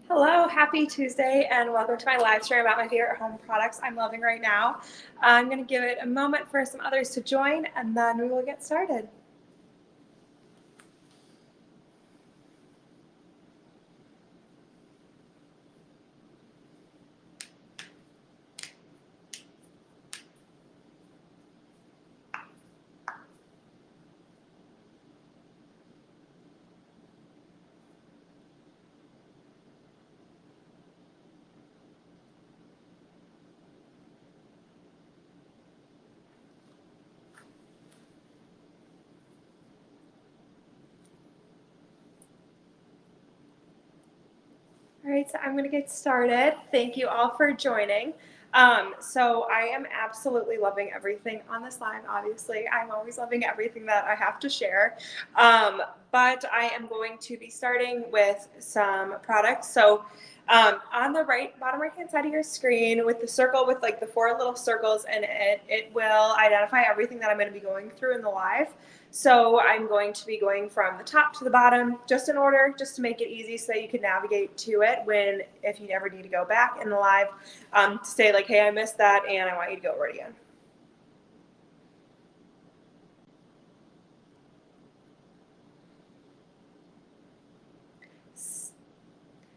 Hello, happy Tuesday, and welcome to my live stream about my favorite home products I'm loving right now. I'm going to give it a moment for some others to join, and then we will get started. All right, so I'm going to get started. Thank you all for joining. So I am absolutely loving everything on this live, obviously. I'm always loving everything that I have to share. But I am going to be starting with some products. So on the bottom right hand side of your screen with the circle with like the 4 little circles in it, it will identify everything that I'm going to be going through in the live. So I'm going to be going from the top to the bottom, just in order, just to make it easy so that you can navigate to it if you ever need to go back in the live, to say like, hey, I missed that and I want you to go over it again.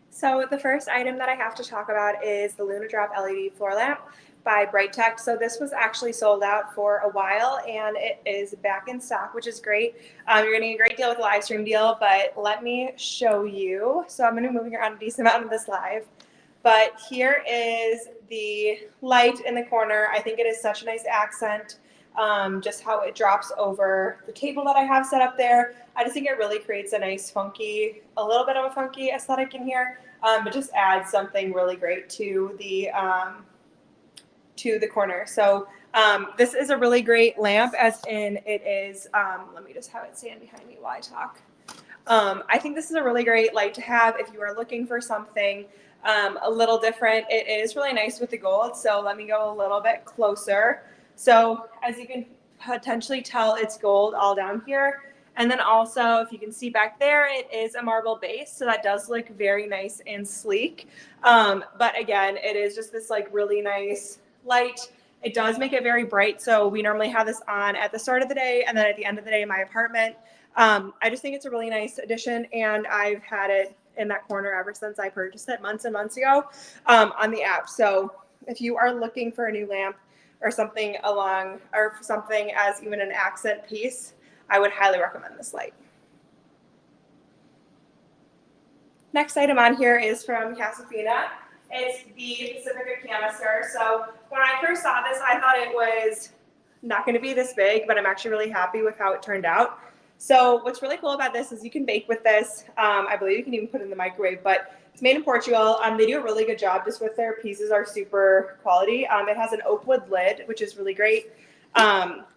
So the first item that I have to talk about is the Luna Drop LED floor lamp by Bright Tech. So this was actually sold out for a while and it is back in stock, which is great. You're getting a great deal with a live stream deal, but let me show you. So I'm going to be moving around a decent amount of this live. But here is the light in the corner. I think it is such a nice accent. Just how it drops over the table that I have set up there. I just think it really creates a nice a little bit of a funky aesthetic in here, but just adds something really great to the corner. So this is a really great lamp, as in it is, let me just have it stand behind me while I talk. I think this is a really great light to have if you are looking for something a little different. It is really nice with the gold, so let me go a little bit closer. So as you can potentially tell, it's gold all down here. And then also, if you can see back there, it is a marble base, so that does look very nice and sleek. But again, it is just this like really nice light. It does make it very bright, so we normally have this on at the start of the day and then at the end of the day in my apartment. I just think it's a really nice addition, and I've had it in that corner ever since I purchased it months and months ago on the app. So if you are looking for a new lamp or something as even an accent piece, I would highly recommend this light. Next item on here is from Casafina. It's the Pacifica canister. So when I first saw this, I thought it was not going to be this big, but I'm actually really happy with how it turned out. So what's really cool about this is you can bake with this. I believe you can even put it in the microwave, but it's made in Portugal. They do a really good job just with their pieces are super quality. It has an oak wood lid, which is really great.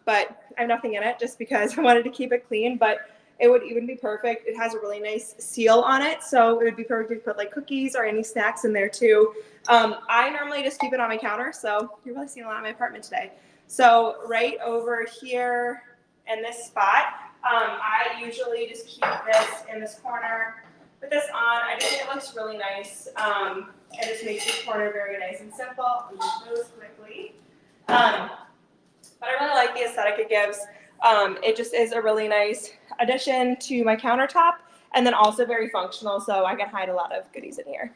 But I have nothing in it just because I wanted to keep it clean, but it would even be perfect. It has a really nice seal on it, so it would be perfect to put like cookies or any snacks in there too. I normally just keep it on my counter, so you're really seeing a lot in my apartment today. So right over here in this spot, I usually just keep this in this corner. Put this on. I just think it looks really nice. It just makes this corner very nice and simple. I'll move those quickly. But I really like the aesthetic it gives. It just is a really nice addition to my countertop, and then also very functional, so I can hide a lot of goodies in here.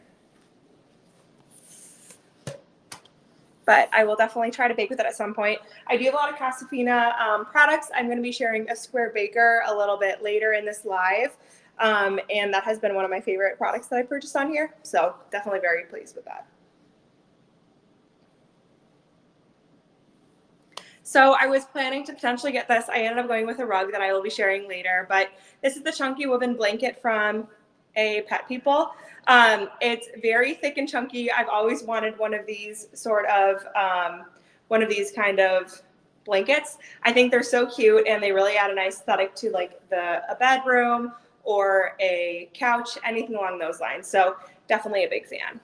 But I will definitely try to bake with it at some point. I do have a lot of Casafina products. I'm going to be sharing a square baker a little bit later in this live, and that has been one of my favorite products that I purchased on here, so definitely very pleased with that. So I was planning to potentially get this. I ended up going with a rug that I will be sharing later, but this is the chunky woven blanket from a Pet People. It's very thick and chunky. I've always wanted one of these kind of blankets. I think they're so cute, and they really add a nice aesthetic to like a bedroom or a couch, anything along those lines. So definitely a big fan.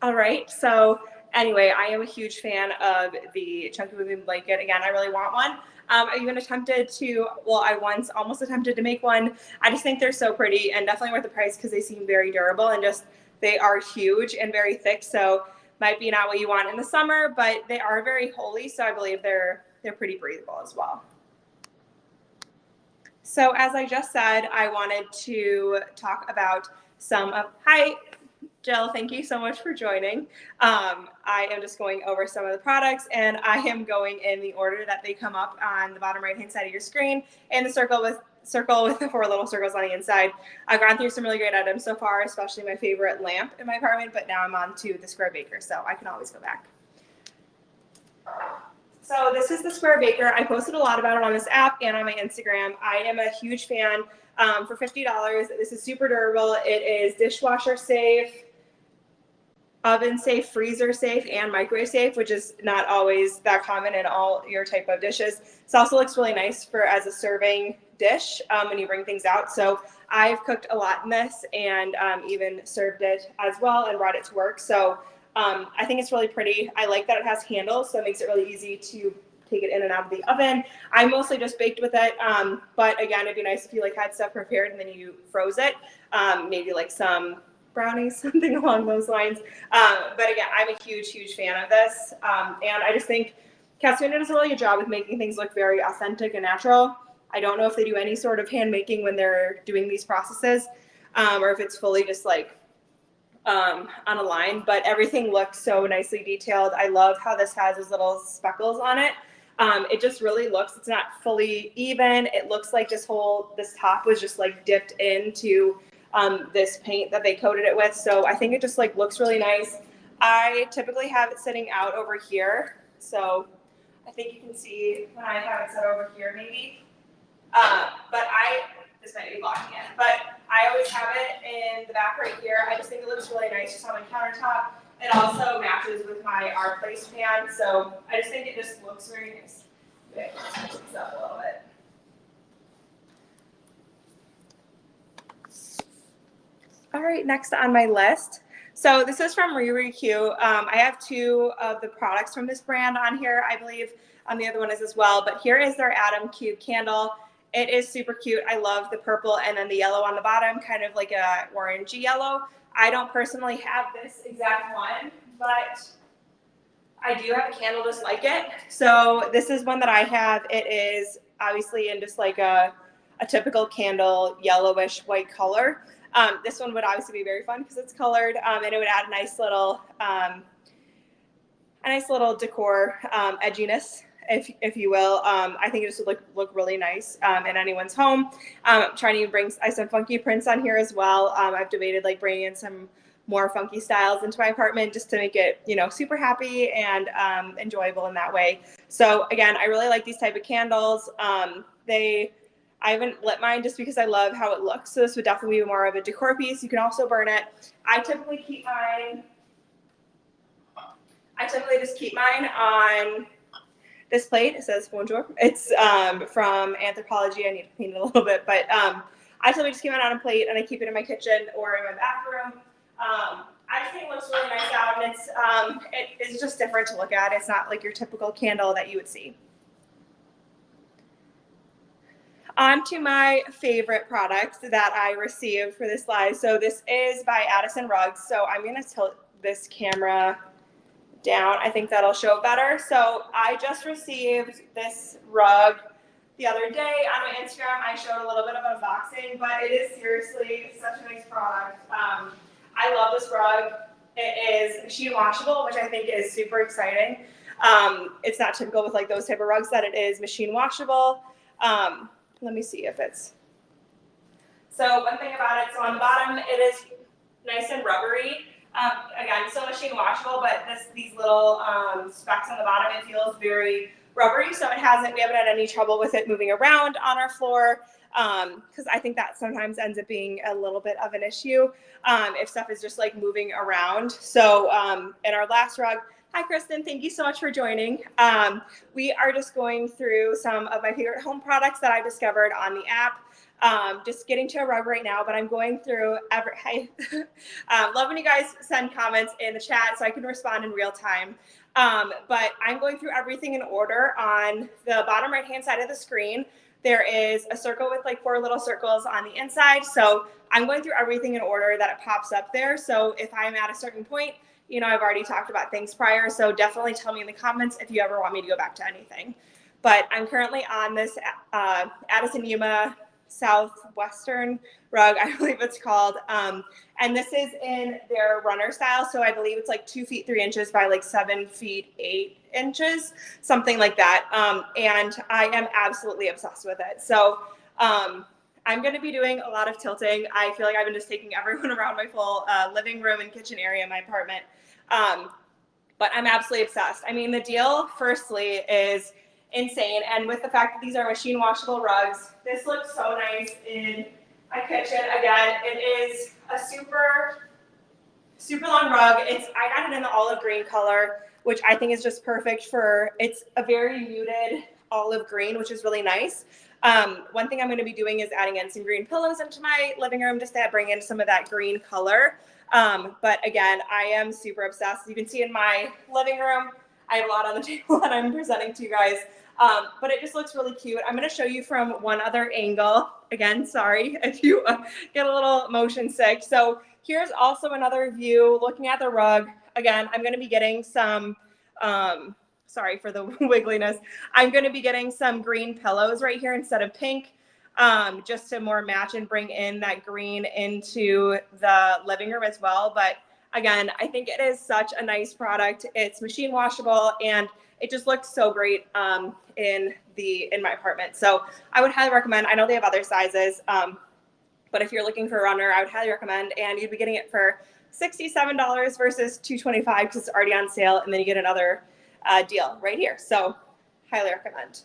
All right, so anyway, I am a huge fan of the chunky moving blanket. Again, I really want one. I even attempted to, well, I once almost attempted to make one. I just think they're so pretty and definitely worth the price because they seem very durable and just, they are huge and very thick. So might be not what you want in the summer, but they are very holey. So I believe they're pretty breathable as well. So as I just said, I wanted to talk about some of, hi, Jill, thank you so much for joining. I am just going over some of the products, and I am going in the order that they come up on the bottom right-hand side of your screen, and the circle with the 4 little circles on the inside. I've gone through some really great items so far, especially my favorite lamp in my apartment, but now I'm on to the square baker, so I can always go back. So this is the square baker. I posted a lot about it on this app and on my Instagram. I am a huge fan. For $50, this is super durable. It is dishwasher safe, oven safe, freezer safe, and microwave safe, which is not always that common in all your type of dishes. It also looks really nice for as a serving dish when you bring things out. So I've cooked a lot in this and even served it as well and brought it to work. So I think it's really pretty. I like that it has handles, so it makes it really easy to take it in and out of the oven. I mostly just baked with it, but again, it'd be nice if you like had stuff prepared and then you froze it, maybe like some brownies, something along those lines. But again, I'm a huge fan of this. And I just think Casa Fina does a really good job with making things look very authentic and natural. I don't know if they do any sort of hand making when they're doing these processes, or if it's fully just like on a line, but everything looks so nicely detailed. I love how this has these little speckles on it. It just really looks, it's not fully even. It looks like this top was just like dipped into this paint that they coated it with. So I think it just like looks really nice. I typically have it sitting out over here. So I think you can see when I have it set over here maybe. But this might be blocking it, but I always have it in the back right here. I just think it looks really nice just on my countertop. It also matches with my Our Place pan. So I just think it just looks very nice. Okay, let's switch this up a little bit. All right, next on my list. So this is from RiriQ. I have 2 of the products from this brand on here, I believe. The other one is as well, but here is their Atom Cube candle. It is super cute. I love the purple and then the yellow on the bottom, kind of like a orangey yellow. I don't personally have this exact one, but I do have a candle just like it. So this is one that I have. It is obviously in just like a typical candle, yellowish white color. This one would obviously be very fun because it's colored, and it would add a nice little decor edginess, if you will. I think it just would look really nice in anyone's home. I'm trying to bring some funky prints on here as well. I've debated like bringing in some more funky styles into my apartment just to make it, super happy and enjoyable in that way. So again, I really like these type of candles. I haven't lit mine just because I love how it looks. So this would definitely be more of a decor piece. You can also burn it. I typically just keep mine on this plate. It says bonjour. It's from Anthropology. I need to clean it a little bit, but I typically just keep it on a plate and I keep it in my kitchen or in my bathroom. I just think it looks really nice out, and it's just different to look at. It's not like your typical candle that you would see. On to my favorite product that I received for this live. So this is by Addison Rugs. So I'm going to tilt this camera down. I think that'll show better. So I just received this rug the other day on my Instagram. I showed a little bit of unboxing, but it is seriously such a nice product. I love this rug. It is machine washable, which I think is super exciting. It's not typical with like those type of rugs that it is machine washable. Let me see if it's. So one thing about it, so on the bottom, it is nice and rubbery. Again, still machine washable, but these little specks on the bottom, it feels very rubbery. So we haven't had any trouble with it moving around on our floor. Because I think that sometimes ends up being a little bit of an issue if stuff is just like moving around. So in our last rug, Hi, Kristen. Thank you so much for joining. We are just going through some of my favorite home products that I discovered on the app. Just getting to a rug right now, but I'm going through love when you guys send comments in the chat so I can respond in real time. But I'm going through everything in order. On the bottom right-hand side of the screen, there is a circle with like 4 little circles on the inside. So I'm going through everything in order that it pops up there. So if I'm at a certain point, you know, I've already talked about things prior, so definitely tell me in the comments if you ever want me to go back to anything. But I'm currently on this Addison Yuma Southwestern rug, I believe it's called. And this is in their runner style, so I believe it's like 2 feet 3 inches by like 7 feet 8 inches, something like that. And I am absolutely obsessed with it. So I'm going to be doing a lot of tilting. I feel like I've been just taking everyone around my full living room and kitchen area in my apartment. But I'm absolutely obsessed. I mean, the deal, firstly, is insane. And with the fact that these are machine washable rugs, this looks so nice in my kitchen. Again, it is a super, super long rug. I got it in the olive green color, which I think is just perfect for, it's a very muted olive green, which is really nice. One thing I'm going to be doing is adding in some green pillows into my living room just to bring in some of that green color. But again, I am super obsessed. You can see in my living room, I have a lot on the table that I'm presenting to you guys. But it just looks really cute. I'm going to show you from one other angle. Again, sorry if you get a little motion sick. So here's also another view looking at the rug. Again, I'm going to be getting some, sorry for the wiggliness. I'm going to be getting some green pillows right here instead of pink. Just to more match and bring in that green into the living room as well. But again, I think it is such a nice product. It's machine washable and it just looks so great in my apartment. So I would highly recommend. I know they have other sizes, but if you're looking for a runner, I would highly recommend. And you'd be getting it for $67 versus $225 because it's already on sale, and then you get another deal right here. So highly recommend.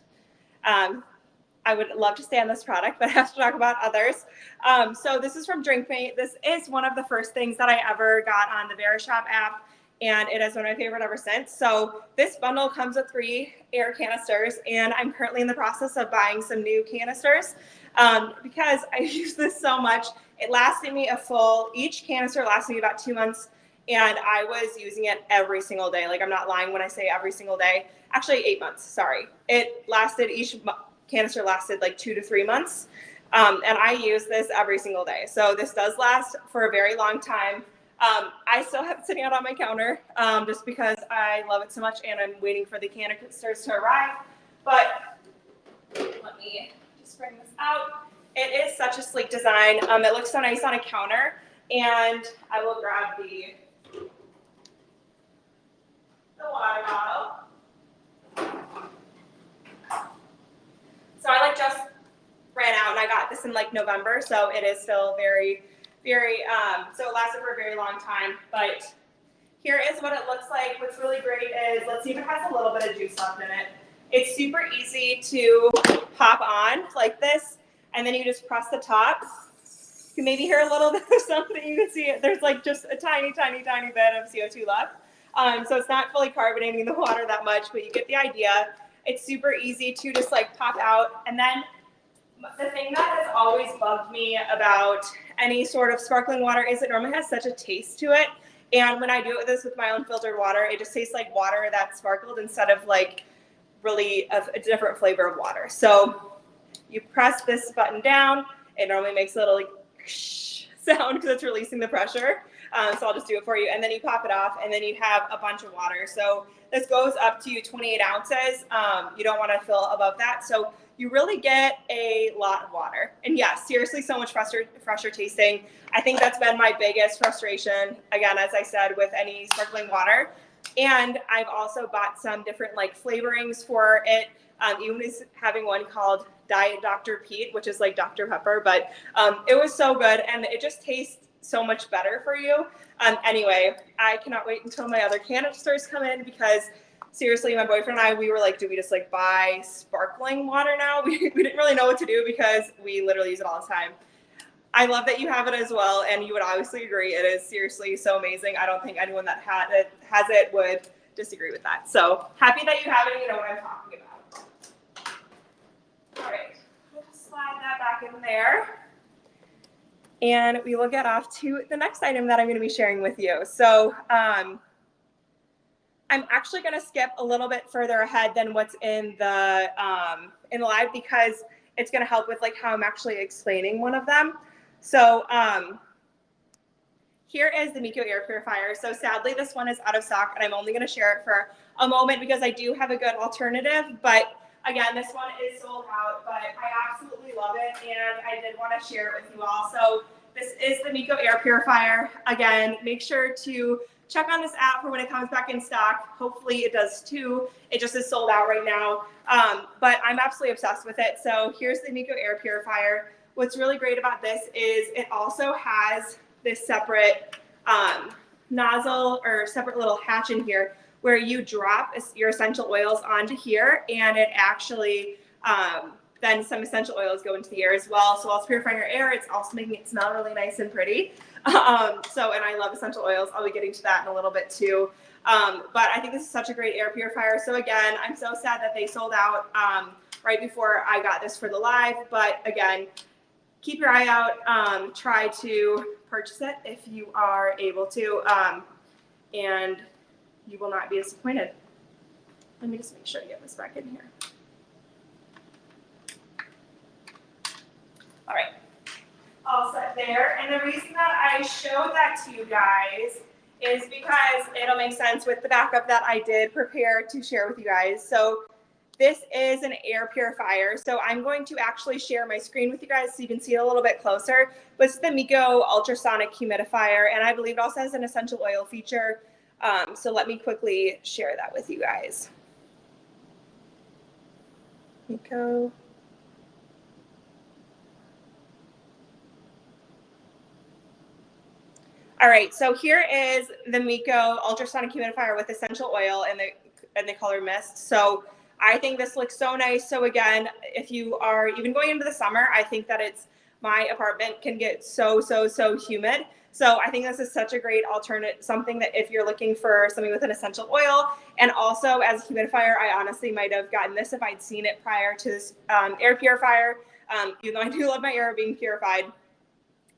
I would love to stay on this product, but I have to talk about others. So this is from DrinkMate. This is one of the first things that I ever got on the Verishop app, and it has been my favorite ever since. So this bundle comes with 3 air canisters, and I'm currently in the process of buying some new canisters because I use this so much. It lasted me each canister lasted me about 2 months, and I was using it every single day. Like, I'm not lying when I say every single day. Actually, 8 months, sorry. Canister lasted like 2 to 3 months. And I use this every single day. So this does last for a very long time. I still have it sitting out on my counter just because I love it so much and I'm waiting for the canisters to arrive. But let me just bring this out. It is such a sleek design. It looks so nice on a counter. And I will grab the water bottle. So I just ran out and I got this in like November, so it is still very, very, so it lasted for a very long time. But here is what it looks like. What's really great is, let's see if it has a little bit of juice left in it. It's super easy to pop on like this, and then you just press the top. You can maybe hear a little bit of something. You can see it. There's like just a tiny, tiny, tiny bit of CO2 left. So it's not fully carbonating the water that much, but you get the idea. It's super easy to just like pop out. And then the thing that has always bugged me about any sort of sparkling water is it normally has such a taste to it. And when I do this with my own filtered water, it just tastes like water that's sparkled instead of like really a different flavor of water. So you press this button down. It normally makes a little like sound because it's releasing the pressure. So I'll just do it for you. And then you pop it off and then you have a bunch of water. So this goes up to 28 ounces. You don't want to fill above that. So you really get a lot of water. And yes, seriously, so much fresher tasting. I think that's been my biggest frustration, again, as I said, with any sparkling water. And I've also bought some different like flavorings for it. Even having one called Diet Dr. Pete, which is like Dr. Pepper, but it was so good and it just tastes so much better for you. Anyway, I cannot wait until my other canisters come in because seriously, my boyfriend and I, we were like, do we just like buy sparkling water now? We didn't really know what to do because we literally use it all the time. I love that you have it as well, and you would obviously agree. It is seriously so amazing. I don't think anyone that has it would disagree with that. So happy that you have it and you know what I'm talking about. All right, we'll just slide that back in there. And we will get off to the next item that I'm going to be sharing with you. So I'm actually going to skip a little bit further ahead than what's in the live because it's going to help with like how I'm actually explaining one of them. So here is the Amico Air Purifier. So sadly, this one is out of stock, and I'm only going to share it for a moment because I do have a good alternative. But again, this one is sold out, but I absolutely love it, and I did want to share it with you all. So this is the Amico Air Purifier. Again, make sure to check on this app for when it comes back in stock. Hopefully it does too. It just is sold out right now, but I'm absolutely obsessed with it. So here's the Amico Air Purifier. What's really great about this is it also has this separate nozzle or separate little hatch in here where you drop your essential oils onto here, and it actually then some essential oils go into the air as well. So while it's purifying your air, it's also making it smell really nice and pretty. And I love essential oils. I'll be getting to that in a little bit too. But I think this is such a great air purifier. So again, I'm so sad that they sold out right before I got this for the live. But again, keep your eye out. Try to purchase it if you are able to, and you will not be disappointed. Let me just make sure to get this back in here. All right, all set there. And the reason that I showed that to you guys is because it'll make sense with the backup that I did prepare to share with you guys. So this is an air purifier. So I'm going to actually share my screen with you guys so you can see it a little bit closer. But it's the Amico ultrasonic humidifier, and I believe it also has an essential oil feature. So let me quickly share that with you guys. Amico. All right, so here is the Amico ultrasonic humidifier with essential oil and the color mist. So I think this looks so nice. So again, if you are even going into the summer, I think that my apartment can get so humid. So I think this is such a great alternate, something that if you're looking for something with an essential oil, and also as a humidifier, I honestly might have gotten this if I'd seen it prior to this air purifier. Even though I do love my air being purified,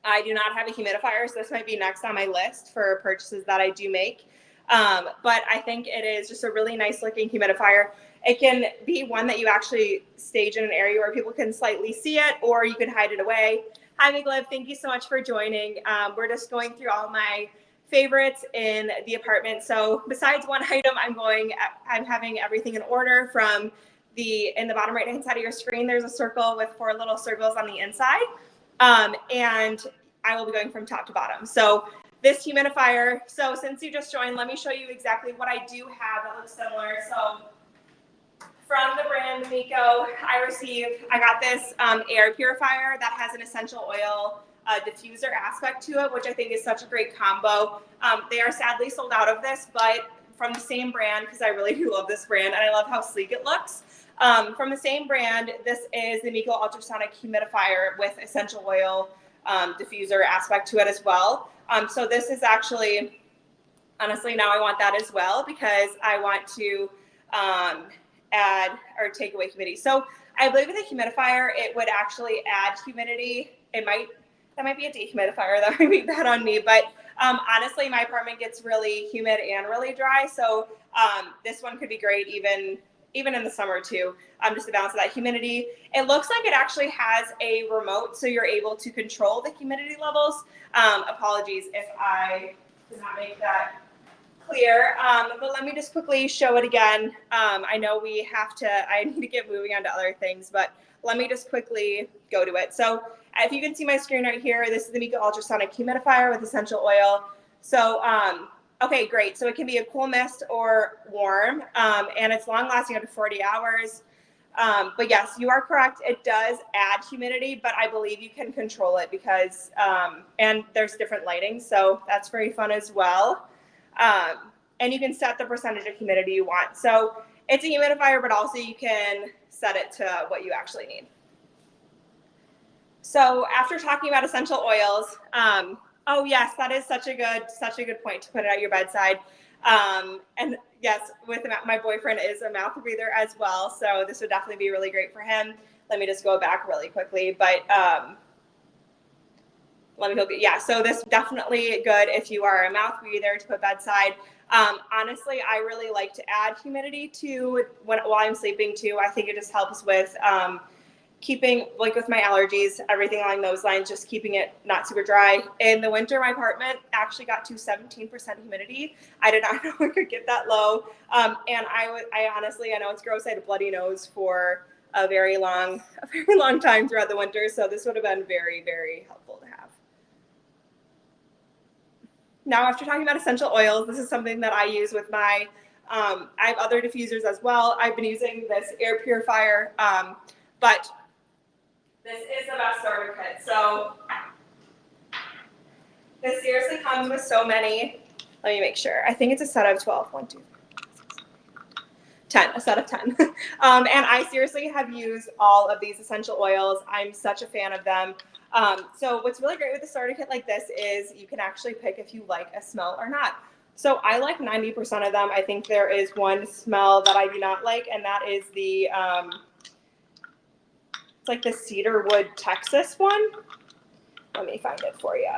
I do not have a humidifier, so this might be next on my list for purchases that I do make. But I think it is just a really nice looking humidifier. It can be one that you actually stage in an area where people can slightly see it, or you can hide it away. Hi, Migliv, thank you so much for joining. We're just going through all my favorites in the apartment. So besides one item, I'm having everything in order from in the bottom right-hand side of your screen, there's a circle with 4 little circles on the inside. And I will be going from top to bottom. So this humidifier, so since you just joined, let me show you exactly what I do have that looks similar. So from the brand Amico, I got this air purifier that has an essential oil diffuser aspect to it, which I think is such a great combo. They are sadly sold out of this, but from the same brand, because I really do love this brand, and I love how sleek it looks. From the same brand, this is the Amico ultrasonic humidifier with essential oil diffuser aspect to it as well. So this is actually, honestly, now I want that as well because I want to add or take away humidity. So I believe with a humidifier, it would actually add humidity. That might be a dehumidifier that might be bad on me, but honestly, my apartment gets really humid and really dry. So this one could be great even in the summer too, just to balance that humidity. It looks like it actually has a remote, so you're able to control the humidity levels. Apologies if I did not make that clear, but let me just quickly show it again. I know I need to get moving on to other things, but let me just quickly go to it. So if you can see my screen right here, this is the Amico ultrasonic humidifier with essential oil. So, okay, great. So it can be a cool mist or warm, and it's long lasting up to 40 hours. But yes, you are correct. It does add humidity, but I believe you can control it because, and there's different lighting. So that's very fun as well. And you can set the percentage of humidity you want. So it's a humidifier, but also you can set it to what you actually need. So after talking about essential oils, oh yes, that is such a good point to put it at your bedside. And yes, with my boyfriend is a mouth breather as well, so this would definitely be really great for him. Let me just go back really quickly, but so this definitely good if you are a mouth breather to put bedside. Honestly, I really like to add humidity to while I'm sleeping too. I think it just helps with keeping, like with my allergies, everything along those lines, just keeping it not super dry. In the winter, my apartment actually got to 17% humidity. I did not know it could get that low. And I honestly, I know it's gross. I had a bloody nose for a very long time throughout the winter. So this would have been very, very helpful to have. Now, after talking about essential oils, this is something that I use with my, I have other diffusers as well. I've been using this air purifier, but this is the best starter kit. So this seriously comes with so many. Let me make sure. I think it's a set of 12. 1, 2, 10, a set of 10. And I seriously have used all of these essential oils. I'm such a fan of them. So what's really great with a starter kit like this is you can actually pick if you like a smell or not. So I like 90% of them. I think there is one smell that I do not like, and that is the, it's like the cedarwood Texas one. Let me find it for you.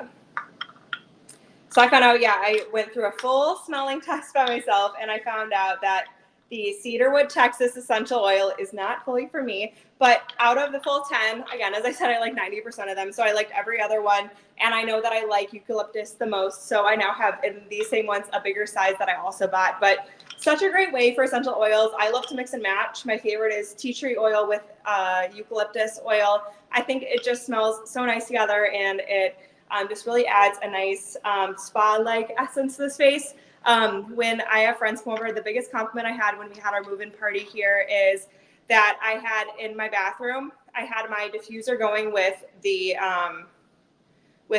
So I found out, I went through a full smelling test by myself, and I found out that the cedarwood Texas essential oil is not fully for me. But out of the full 10, again, as I said, I like 90% of them. So I liked every other one. And I know that I like eucalyptus the most. So I now have, in these same ones, a bigger size that I also bought. But such a great way for essential oils. I love to mix and match. My favorite is tea tree oil with eucalyptus oil. I think it just smells so nice together, and it just really adds a nice spa-like essence to the space. When I have friends come over, the biggest compliment I had when we had our move-in party here is that I had in my bathroom, I had my diffuser going with the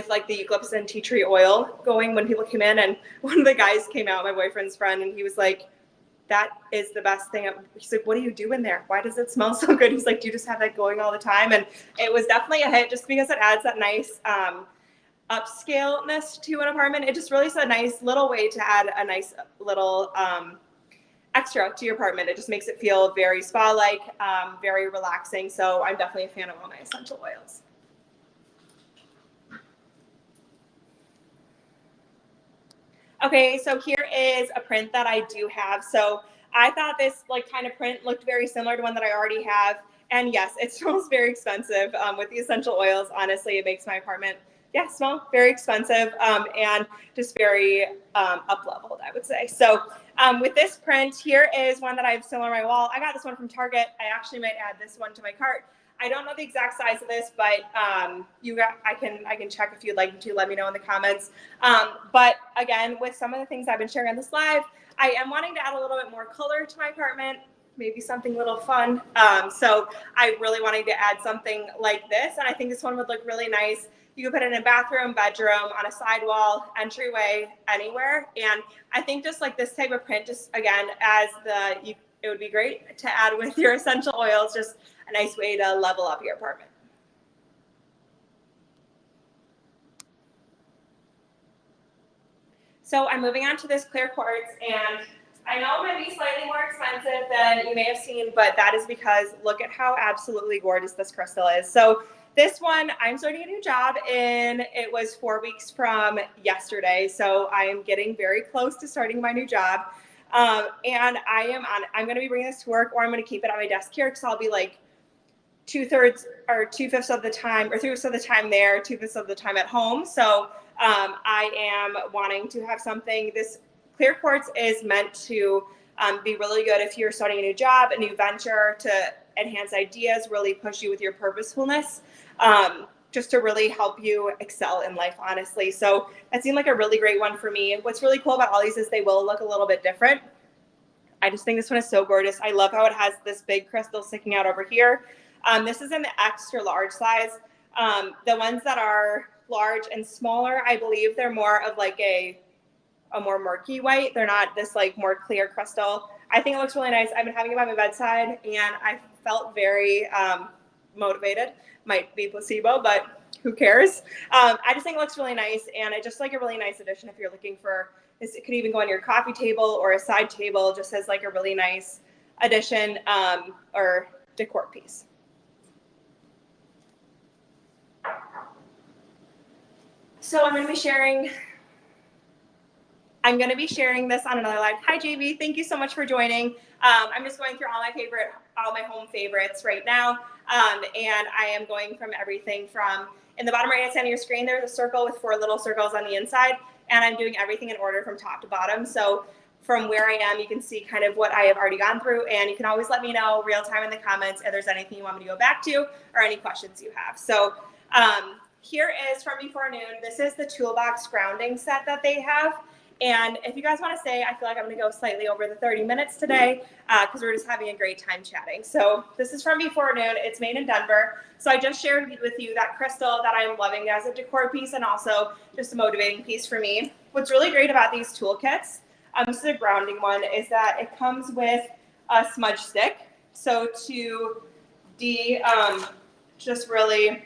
like the eucalyptus and tea tree oil going when people came in, and one of the guys came out, my boyfriend's friend, and he was like, that is the best thing. He's like, what do you do in there? Why does it smell so good? He's like, do you just have that going all the time? And it was definitely a hit just because it adds that nice upscaleness to an apartment. It just really is a nice little way to add a nice little extra to your apartment. It just makes it feel very spa-like, very relaxing. So I'm definitely a fan of all my essential oils. Okay, so here is a print that I do have. So I thought this like kind of print looked very similar to one that I already have. And yes, it smells very expensive with the essential oils. Honestly, it makes my apartment, smell very expensive and just very up-leveled, I would say. So with this print, here is one that I have still on my wall. I got this one from Target. I actually might add this one to my cart. I don't know the exact size of this, but I can check if you'd like me to. Let me know in the comments. But again, with some of the things I've been sharing on this live, I am wanting to add a little bit more color to my apartment, maybe something a little fun. So I really wanted to add something like this, and I think this one would look really nice. You could put it in a bathroom, bedroom, on a sidewall, entryway, anywhere. And I think just like this type of print, just again, it would be great to add with your essential oils, just a nice way to level up your apartment. So I'm moving on to this clear quartz, and I know it might be slightly more expensive than you may have seen, but that is because look at how absolutely gorgeous this crystal is. So this one, I'm starting a new job in, it was 4 weeks from yesterday. So I am getting very close to starting my new job. And I'm going to be bringing this to work, or I'm going to keep it on my desk here because I'll be like 2/3 or 2/5 of the time, or 3/5 of the time there, 2/5 of the time at home. So I am wanting to have something. This clear quartz is meant to be really good if you're starting a new job, a new venture, to enhance ideas, really push you with your purposefulness, just to really help you excel in life, honestly. So that seemed like a really great one for me. What's really cool about all these is they will look a little bit different. I just think this one is so gorgeous. I love how it has this big crystal sticking out over here. This is in the extra large size. The ones that are large and smaller, I believe they're more of like a more murky white. They're not this like more clear crystal. I think it looks really nice. I've been having it by my bedside, and I felt very motivated. Might be placebo, but who cares? I just think it looks really nice, and it's just like a really nice addition if you're looking for It could even go on your coffee table or a side table, just as like a really nice addition or decor piece. So I'm going to be sharing this on another live. Hi, JB. Thank you so much for joining. I'm just going through all my home favorites right now. And I am going from everything from, in the bottom right-hand side of your screen, there's a circle with 4 little circles on the inside. And I'm doing everything in order from top to bottom. So from where I am, you can see kind of what I have already gone through. And you can always let me know real time in the comments if there's anything you want me to go back to or any questions you have. So here is from before noon. This is the toolbox grounding set that they have. And if you guys want to stay, I feel like I'm going to go slightly over the 30 minutes today because we're just having a great time chatting. So this is from before noon. It's made in Denver. So I just shared with you that crystal that I'm loving as a decor piece and also just a motivating piece for me. What's really great about these toolkits, this is a grounding one, is that it comes with a smudge stick. So to just really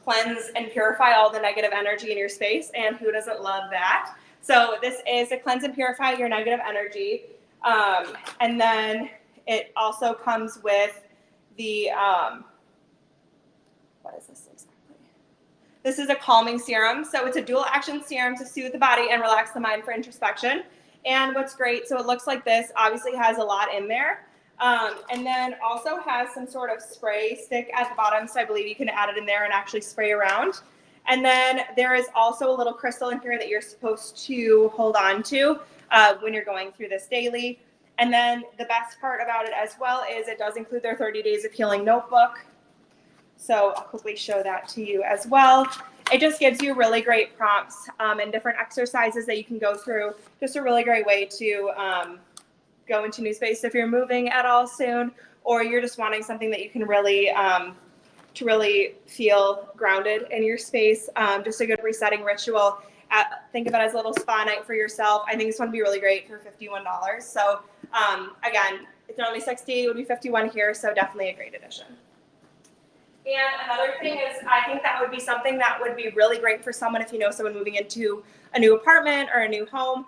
cleanse and purify all the negative energy in your space, and who doesn't love that? So this is to cleanse and purify your negative energy, and then it also comes with the what is this exactly? This is a calming serum, so it's a dual action serum to soothe the body and relax the mind for introspection. And what's great, so it looks like this, obviously has a lot in there. And then also has some sort of spray stick at the bottom, so I believe you can add it in there and actually spray around. And then there is also a little crystal in here that you're supposed to hold on to when you're going through this daily. And then the best part about it as well is it does include their 30 Days of Healing notebook. So I'll quickly show that to you as well. It just gives you really great prompts and different exercises that you can go through. Just a really great way to go into new space if you're moving at all soon, or you're just wanting something that you can really to really feel grounded in your space. Just a good resetting ritual. Think of it as a little spa night for yourself. I think this one would be really great for $51. So again, it's only $60, it would be $51 here, so definitely a great addition. And another thing is, I think that would be something that would be really great for someone if you know someone moving into a new apartment or a new home.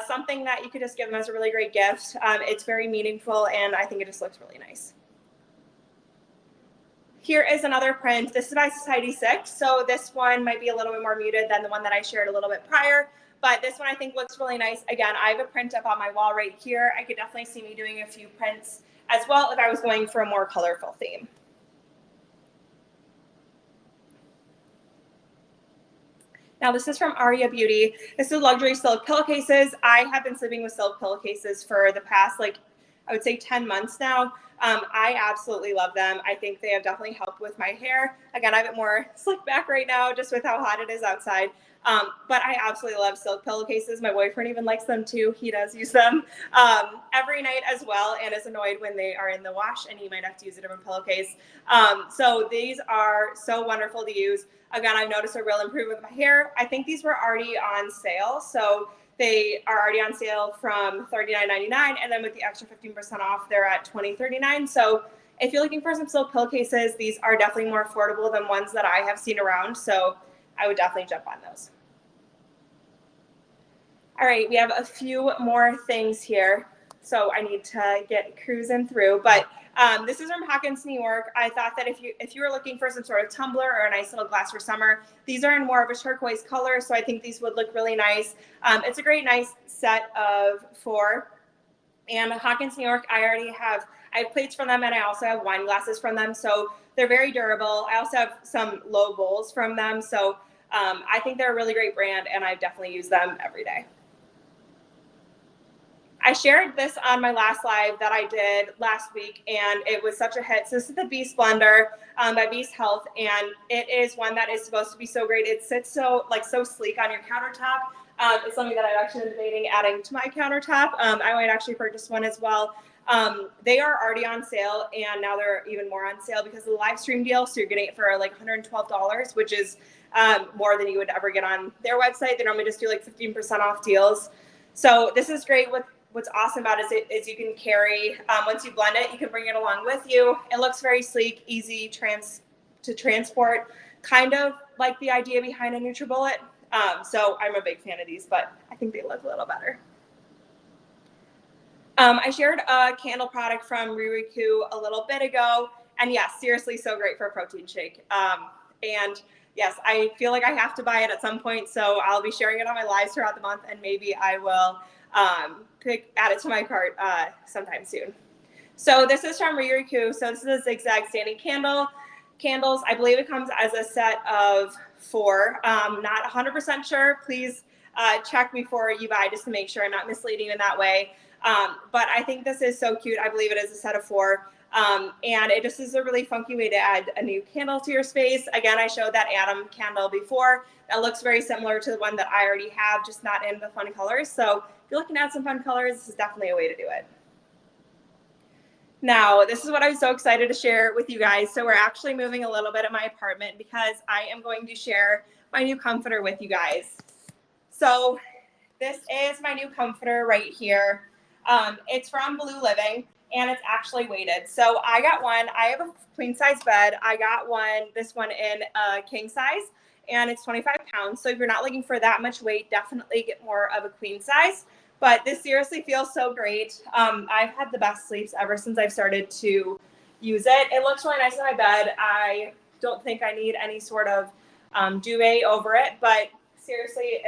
Something that you could just give them as a really great gift. It's very meaningful, and I think it just looks really nice. Here is another print. This is by Society 6. So this one might be a little bit more muted than the one that I shared a little bit prior, but this one I think looks really nice. Again, I have a print up on my wall right here. I could definitely see me doing a few prints as well if I was going for a more colorful theme. Now this is from Aria Beauty. This is luxury silk pillowcases. I have been sleeping with silk pillowcases for the past, I would say 10 months now. I absolutely love them. I think they have definitely helped with my hair. Again, I have it more slicked back right now just with how hot it is outside. But I absolutely love silk pillowcases. My boyfriend even likes them too. He does use them every night as well, and is annoyed when they are in the wash and he might have to use a different pillowcase. So these are so wonderful to use. Again, I've noticed a real improvement with my hair. I think these were already on sale. So they are already on sale from $39.99, and then with the extra 15% off, they're at $20.39. So if you're looking for some silk pillowcases, these are definitely more affordable than ones that I have seen around. So I would definitely jump on those. All right, we have a few more things here. So I need to get cruising through, but this is from Hawkins, New York. I thought that if you were looking for some sort of tumbler or a nice little glass for summer, these are in more of a turquoise color, so I think these would look really nice. It's a great, nice set of 4. And Hawkins, New York, I have plates from them, and I also have wine glasses from them, so they're very durable. I also have some low bowls from them, so I think they're a really great brand, and I definitely use them every day. I shared this on my last live that I did last week, and it was such a hit. So this is the Beast Blender by Beast Health, and it is one that is supposed to be so great. It sits so sleek on your countertop. It's something that I've actually been debating adding to my countertop. I might actually purchase one as well. They are already on sale, and now they're even more on sale because of the live stream deal. So you're getting it for like $112, which is more than you would ever get on their website. They normally just do like 15% off deals. So this is great. What's awesome about it is you can carry, once you blend it, you can bring it along with you. It looks very sleek, easy to transport, kind of like the idea behind a NutriBullet. So I'm a big fan of these, but I think they look a little better. I shared a candle product from Ririku a little bit ago, and yes, seriously, so great for a protein shake. And yes, I feel like I have to buy it at some point, so I'll be sharing it on my lives throughout the month, and maybe I will add it to my cart sometime soon. So this is from Ririku. So this is a zigzag standing candles. I believe it comes as a set of 4. Not 100% sure. Please check before you buy just to make sure I'm not misleading in that way. But I think this is so cute. I believe it is a set of 4. And it just is a really funky way to add a new candle to your space. Again, I showed that Atom candle before. That looks very similar to the one that I already have, just not in the fun colors. So if you're looking at some fun colors, this is definitely a way to do it. Now, this is what I'm so excited to share with you guys. So we're actually moving a little bit at my apartment because I am going to share my new comforter with you guys. So this is my new comforter right here. It's from Blue Living, and it's actually weighted. So I got one. I have a queen size bed. I got this one in a king size, and it's 25 pounds. So if you're not looking for that much weight, definitely get more of a queen size. But this seriously feels so great. I've had the best sleeps ever since I've started to use it. It looks really nice in my bed. I don't think I need any sort of duvet over it, but seriously,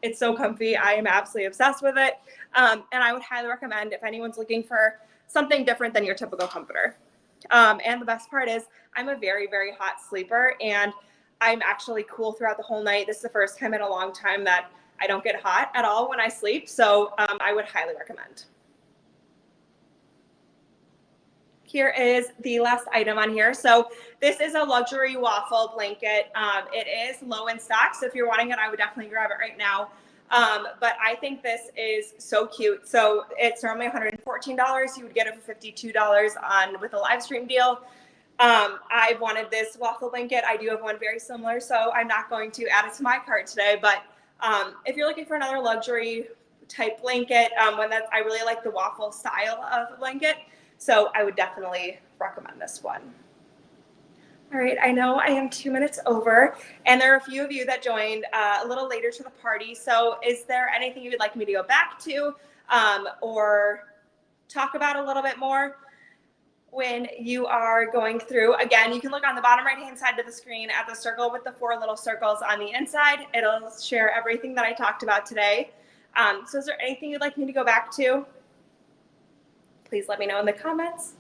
it's so comfy. I am absolutely obsessed with it. And I would highly recommend if anyone's looking for something different than your typical comforter. And the best part is I'm a very, very hot sleeper, and I'm actually cool throughout the whole night. This is the first time in a long time that I don't get hot at all when I sleep. So I would highly recommend. Here is the last item on here. So this is a luxury waffle blanket. It is low in stock. So if you're wanting it, I would definitely grab it right now. But I think this is so cute. So it's normally $114. You would get it for $52 with a live stream deal. I've wanted this waffle blanket. I do have one very similar, so I'm not going to add it to my cart today. But if you're looking for another luxury type blanket, I really like the waffle style of blanket. So I would definitely recommend this one. All right, I know I am 2 minutes over, and there are a few of you that joined a little later to the party. So is there anything you would like me to go back to or talk about a little bit more when you are going through? Again, you can look on the bottom right-hand side of the screen at the circle with the 4 little circles on the inside. It'll share everything that I talked about today. So is there anything you'd like me to go back to? Please let me know in the comments.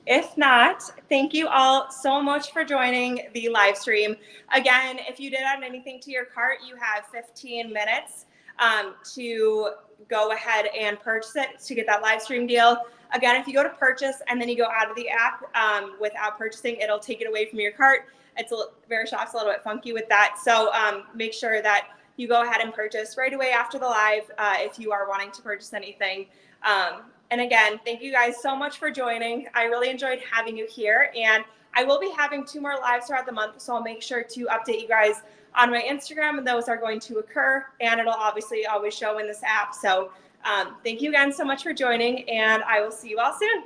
If not, thank you all so much for joining the live stream. Again, if you did add anything to your cart, you have 15 minutes to go ahead and purchase it to get that live stream deal. Again, if you go to purchase and then you go out of the app without purchasing, it'll take it away from your cart. Verishop's a little bit funky with that. So make sure that you go ahead and purchase right away after the live if you are wanting to purchase anything. And again, thank you guys so much for joining. I really enjoyed having you here, and I will be having 2 more lives throughout the month, so I'll make sure to update you guys on my Instagram, and those are going to occur, and it'll obviously always show in this app. So thank you again so much for joining, and I will see you all soon.